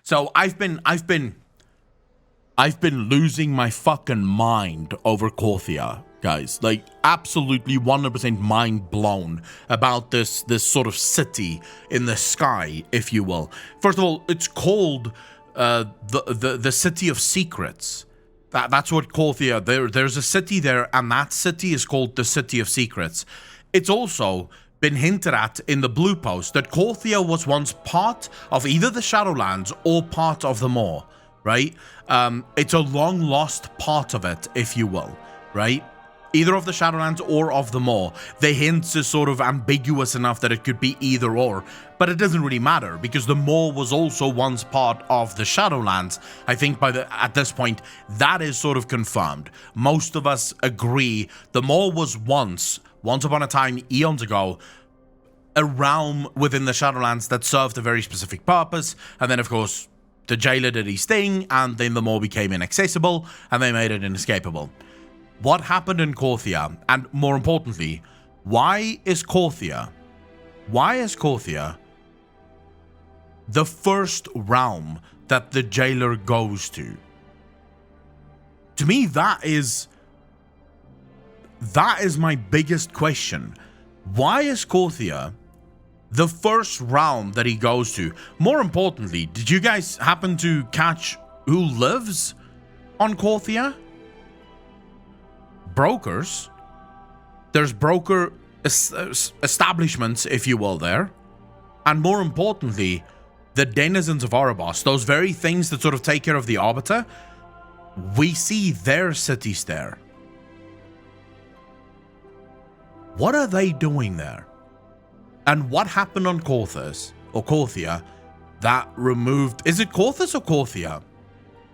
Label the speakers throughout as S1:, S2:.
S1: So I've been losing my fucking mind over Korthia, guys. Like, absolutely 100% mind blown about this sort of city in the sky, if you will. First of all, it's called the City of Secrets. That's what Korthia. There's a city there, and that city is called the City of Secrets. It's also been hinted at in the blue post that Korthia was once part of either the Shadowlands or part of the Maw, right? It's a long lost part of it, if you will, right? Either of the Shadowlands or of the Maw. The hints is sort of ambiguous enough that it could be either or, but it doesn't really matter because the Maw was also once part of the Shadowlands. I think at this point, that is sort of confirmed. Most of us agree the Maw was once upon a time, eons ago, a realm within the Shadowlands that served a very specific purpose, and then of course, the jailer did his thing, and then the Maw became inaccessible, and they made it inescapable. What happened in Korthia, and more importantly, why is Korthia the first realm that the jailer goes to? To me, that is my biggest question. Why is Korthia the first realm that he goes to? More importantly, did you guys happen to catch who lives on Korthia? Brokers. There's broker establishments, if you will, there. And more importantly, the denizens of Erebos, those very things that sort of take care of the Arbiter, we see their cities there. What are they doing there? And what happened on Korthia that removed... Is it Korthus or Korthia?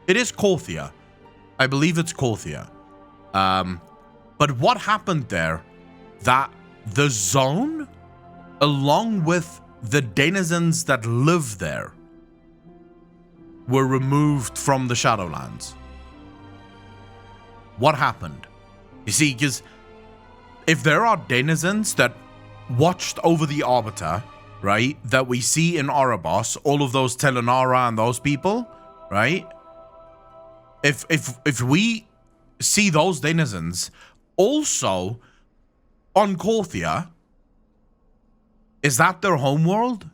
S1: It is Korthia. I believe it's Korthia. But what happened there that the zone, along with the denizens that live there, were removed from the Shadowlands? What happened? You see, because if there are denizens that watched over the Arbiter, right, that we see in Erebos, all of those Telenara and those people, right? If we see those denizens also on Korthia, is that their homeworld?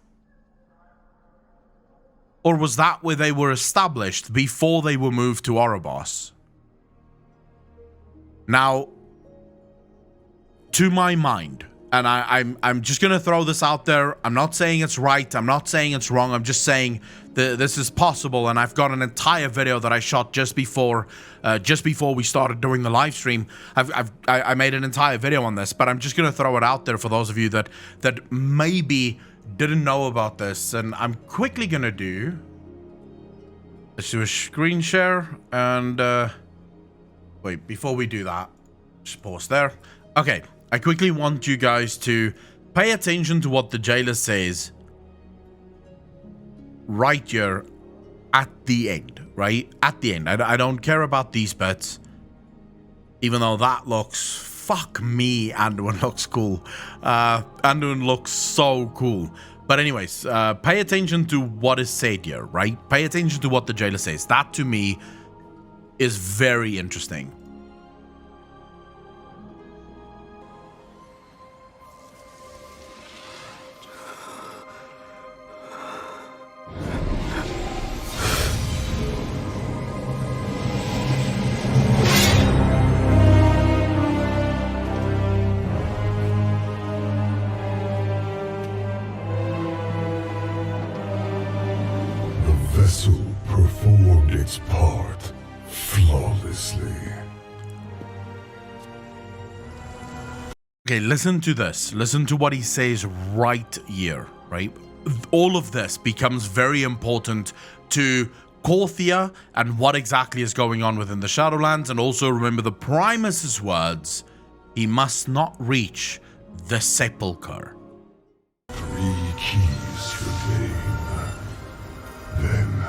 S1: Or was that where they were established before they were moved to Erebos? Now, to my mind, and I'm just gonna throw this out there. I'm not saying it's right. I'm not saying it's wrong. I'm just saying that this is possible. And I've got an entire video that I shot just before we started doing the live stream. I made an entire video on this, but I'm just gonna throw it out there for those of you that maybe didn't know about this. And I'm quickly gonna do. Let's do a screen share and wait. Before we do that, just pause there. Okay. I quickly want you guys to pay attention to what the jailer says right here at the end, right? At the end. I don't care about these bits, even though that looks... Fuck me, Anduin looks cool. Anduin looks so cool. But anyways, pay attention to what is said here, right? Pay attention to what the jailer says. That, to me, is very interesting.
S2: Performed its part flawlessly.
S1: Okay, listen to this. Listen to what he says right here, right? All of this becomes very important to Korthia and what exactly is going on within the Shadowlands. And also remember the Primus's words, he must not reach the sepulchre.
S2: 3 keys remain. Then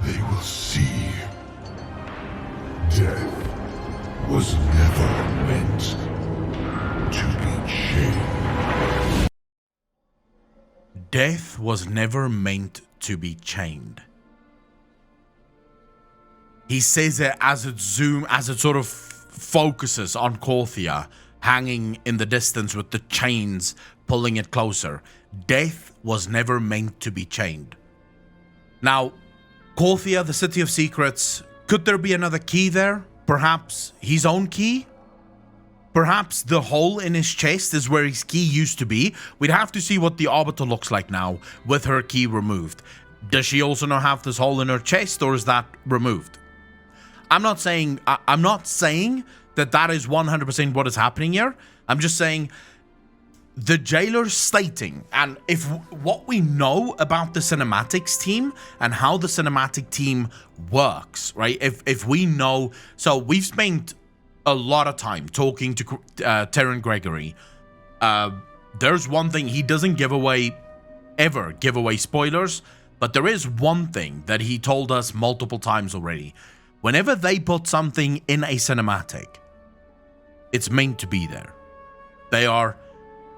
S2: they will see. Death was never meant to be chained.
S1: Death was never meant to be chained. He says it as it sort of focuses on Korthia hanging in the distance with the chains pulling it closer. Death was never meant to be chained. Now, Korthia, the City of Secrets, could there be another key there? Perhaps his own key? Perhaps the hole in his chest is where his key used to be. We'd have to see what the Arbiter looks like now with her key removed. Does she also now have this hole in her chest, or is that removed? I'm not saying that is 100% what is happening here. I'm just saying the jailer's stating, and if what we know about the cinematics team and how the cinematic team works, right? If we know, so we've spent a lot of time talking to Terran Gregory. There's one thing, he doesn't ever give away spoilers, but there is one thing that he told us multiple times already. Whenever they put something in a cinematic, it's meant to be there. They are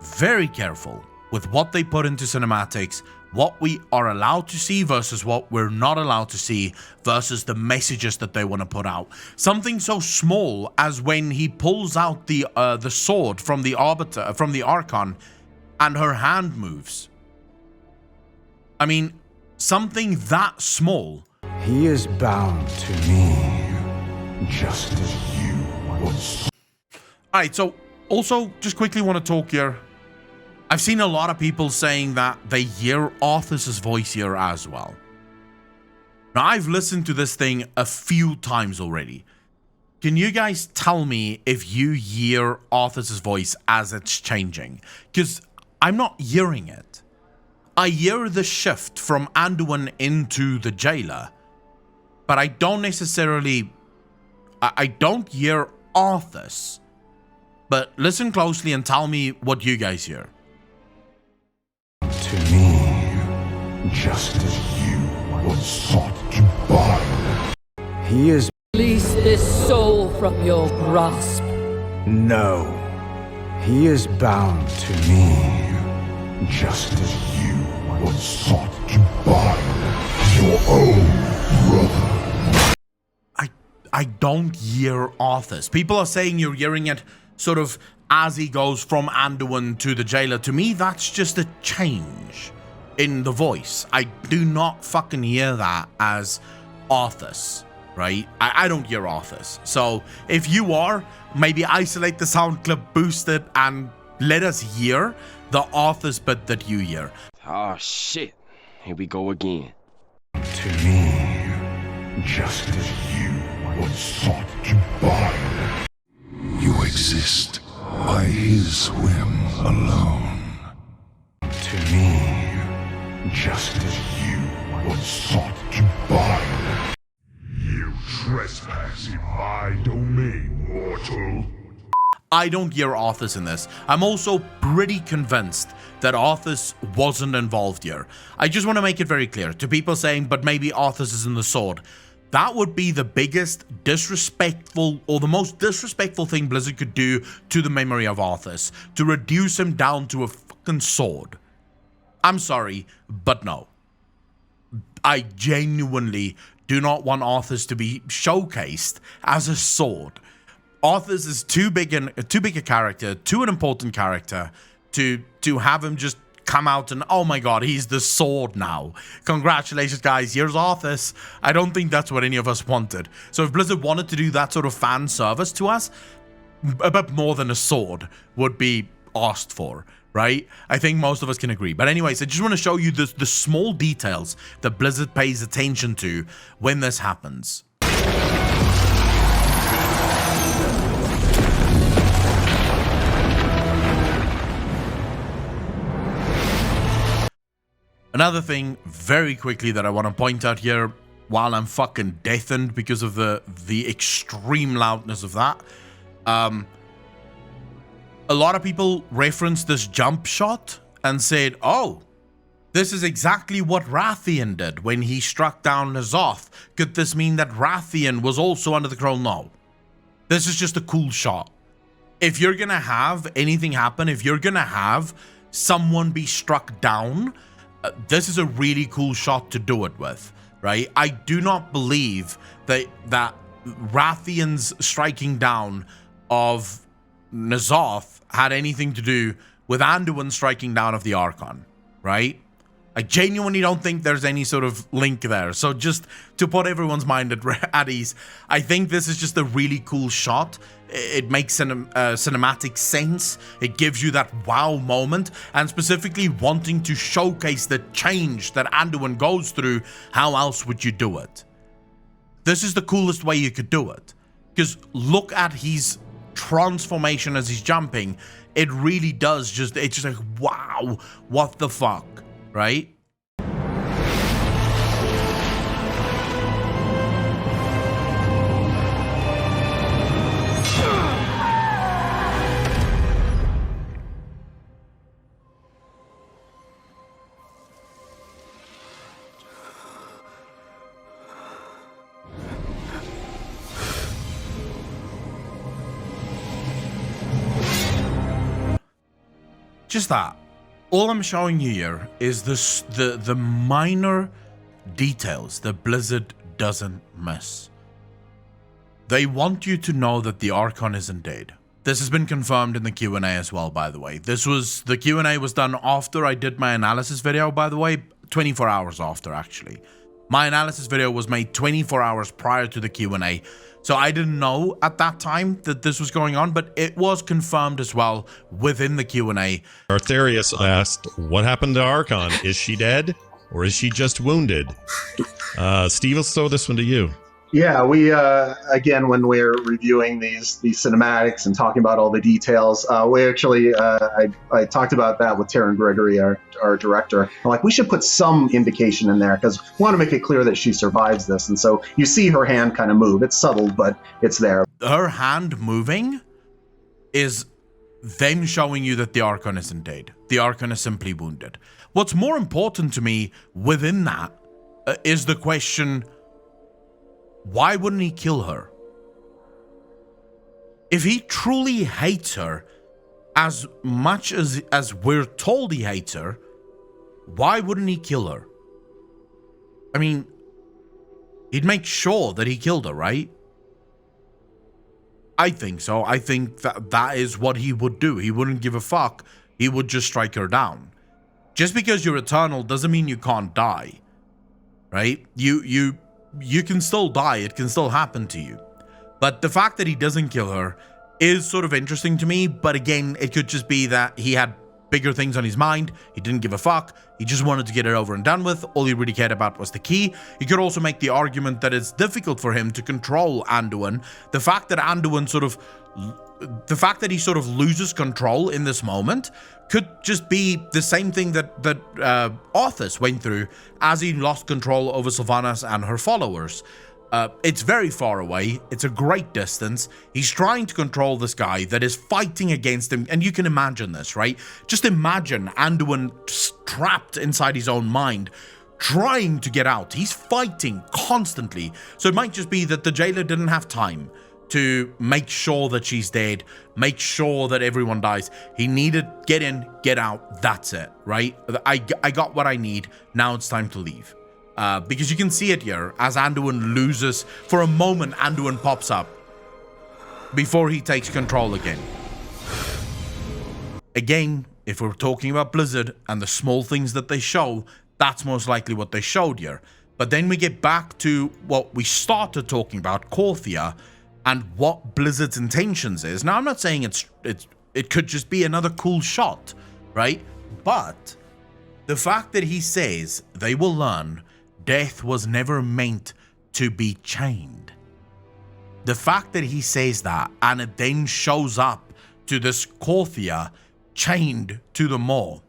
S1: very careful with what they put into cinematics, what we are allowed to see versus what we're not allowed to see, versus the messages that they want to put out. Something so small as when he pulls out the sword from the Arbiter, from the Archon, and her hand moves. I mean, something that small.
S3: He is bound to me, just as you once.
S1: Alright, so also just quickly want to talk here. I've seen a lot of people saying that they hear Arthas's voice here as well. Now, I've listened to this thing a few times already. Can you guys tell me if you hear Arthas's voice as it's changing? Because I'm not hearing it. I hear the shift from Anduin into the jailer, but I don't necessarily... I don't hear Arthas. But listen closely and tell me what you guys hear.
S3: To me, just as you once sought to bind. He is...
S4: Release this soul from your grasp.
S3: No. He is bound to me, just as you once sought to bind your own brother.
S1: I don't hear Arthas. People are saying you're hearing it sort of as he goes from Anduin to the jailer. To me, that's just a change in the voice. I do not fucking hear that as Arthas, right? I don't hear Arthas. So if you are, maybe isolate the sound clip, boost it, and let us hear the Arthas bit that you hear.
S5: Oh shit, here we go again.
S3: To me, just as you once sought to bind.
S2: You exist by his whim alone.
S3: To me, just as you once sought to bind.
S2: You trespass in my domain, mortal.
S1: I don't hear Arthas in this. I'm also pretty convinced that Arthas wasn't involved here. I just want to make it very clear to people saying, but maybe Arthas is in the sword. That would be the biggest disrespectful, or the most disrespectful thing Blizzard could do to the memory of Arthas, to reduce him down to a fucking sword. I'm sorry, but no. I genuinely do not want Arthas to be showcased as a sword. Arthas is too big a character, too an important character to have him just come out and, oh my god, he's the sword now. Congratulations, guys, here's Arthas. I don't think that's what any of us wanted. So if Blizzard wanted to do that sort of fan service to us, a bit more than a sword would be asked for, right? I think most of us can agree. But anyways, I just want to show you the small details that Blizzard pays attention to when this happens. Another thing, very quickly, that I want to point out here, while I'm fucking deafened because of the extreme loudness of that, a lot of people referenced this jump shot and said, oh, this is exactly what Rathian did when he struck down N'Zoth. Could this mean that Rathian was also under the crown? No. This is just a cool shot. If you're gonna have anything happen, if you're gonna have someone be struck down, this is a really cool shot to do it with, right? I do not believe that Rathian's striking down of N'Zoth had anything to do with Anduin's striking down of the Archon, right? I genuinely don't think there's any sort of link there. So just to put everyone's mind at ease, I think this is just a really cool shot. It makes cinematic sense. It gives you that wow moment, and specifically wanting to showcase the change that Anduin goes through. How else would you do it? This is the coolest way you could do it. Because look at his transformation as he's jumping. It really does just, it's just like, wow, what the fuck, right? Just that. All I'm showing you here is the minor details that Blizzard doesn't miss. They want you to know that the Archon isn't dead. This has been confirmed in the Q&A as well, by the way. The Q&A was done after I did my analysis video, by the way, 24 hours after, actually. My analysis video was made 24 hours prior to the Q&A. So I didn't know at that time that this was going on, but it was confirmed as well within the Q&A.
S6: Arthurius asked, what happened to Archon? Is she dead or is she just wounded? Steve, let's throw this one to you.
S7: Yeah, we again, when we're reviewing these cinematics and talking about all the details, we actually I talked about that with Taryn Gregory, our director. I'm like, we should put some indication in there because we want to make it clear that she survives this. And so you see her hand kind of move. It's subtle, but it's there.
S1: Her hand moving is them showing you that the Archon isn't dead. The Archon is simply wounded. What's more important to me within that is the question, why wouldn't he kill her? If he truly hates her as much as we're told he hates her, why wouldn't he kill her? I mean, he'd make sure that he killed her, right? I think so. I think that is what he would do. He wouldn't give a fuck. He would just strike her down. Just because you're eternal doesn't mean you can't die, right? You can still die. It can still happen to you. But the fact that he doesn't kill her is sort of interesting to me. But again, it could just be that he had bigger things on his mind. He didn't give a fuck. He just wanted to get it over and done with. All he really cared about was the key. You could also make the argument that it's difficult for him to control Anduin. The fact that he sort of loses control in this moment could just be the same thing that Arthas went through as he lost control over Sylvanas and her followers. It's very far away. It's a great distance. He's trying to control this guy that is fighting against him. And you can imagine this, right? Just imagine Anduin trapped inside his own mind, trying to get out. He's fighting constantly. So it might just be that the jailer didn't have time to make sure that she's dead, make sure that everyone dies. He needed get in, get out. That's it, right? I got what I need. Now it's time to leave. Because you can see it here as Anduin loses. For a moment, Anduin pops up before he takes control again. Again, if we're talking about Blizzard and the small things that they show, that's most likely what they showed here. But then we get back to what we started talking about, Korthia, and what Blizzard's intentions is. Now, I'm not saying it could just be another cool shot, right? But the fact that he says they will learn death was never meant to be chained. The fact that he says that and it then shows up to this Korthia chained to the maw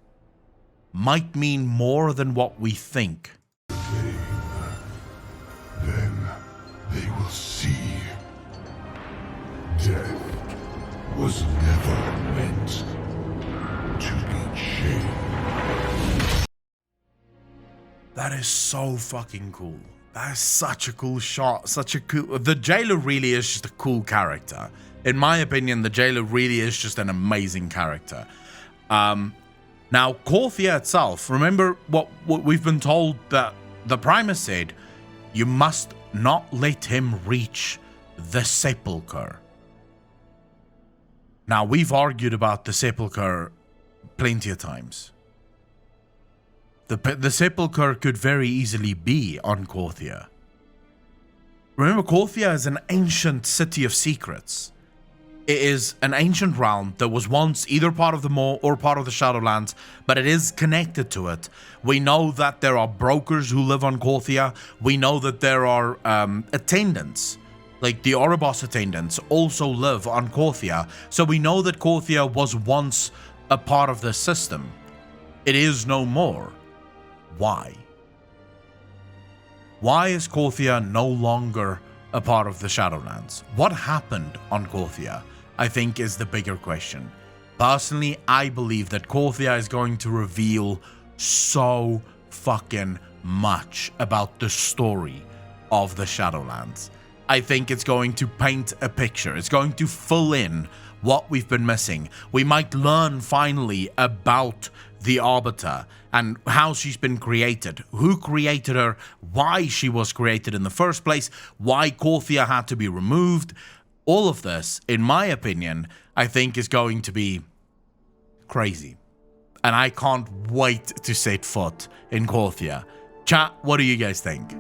S1: might mean more than what we think.
S2: Then they will see. Death was never meant to be chained.
S1: That is so fucking cool. That is such a cool shot. The jailer really is just a cool character. In my opinion, the jailer really is just an amazing character. Now, Korthia itself, remember what we've been told that the Primus said You must not let him reach the sepulchre. Now, we've argued about the sepulchre plenty of times. The sepulchre could very easily be on Korthia. Remember, Korthia is an ancient city of secrets. It is an ancient realm that was once either part of the Maw or part of the Shadowlands, but it is connected to it. We know that there are brokers who live on Korthia. We know that there are attendants, like the Oribos attendants, also live on Korthia. So we know that Korthia was once a part of the system. It is no more. Why? Why is Korthia no longer a part of the Shadowlands? What happened on Korthia, I think, is the bigger question. Personally, I believe that Korthia is going to reveal so fucking much about the story of the Shadowlands. I think it's going to paint a picture. It's going to fill in what we've been missing. We might learn finally about the Arbiter and how she's been created, who created her, why she was created in the first place, why Korthia had to be removed. All of this, in my opinion, I think is going to be crazy. And I can't wait to set foot in Korthia. Chat, what do you guys think?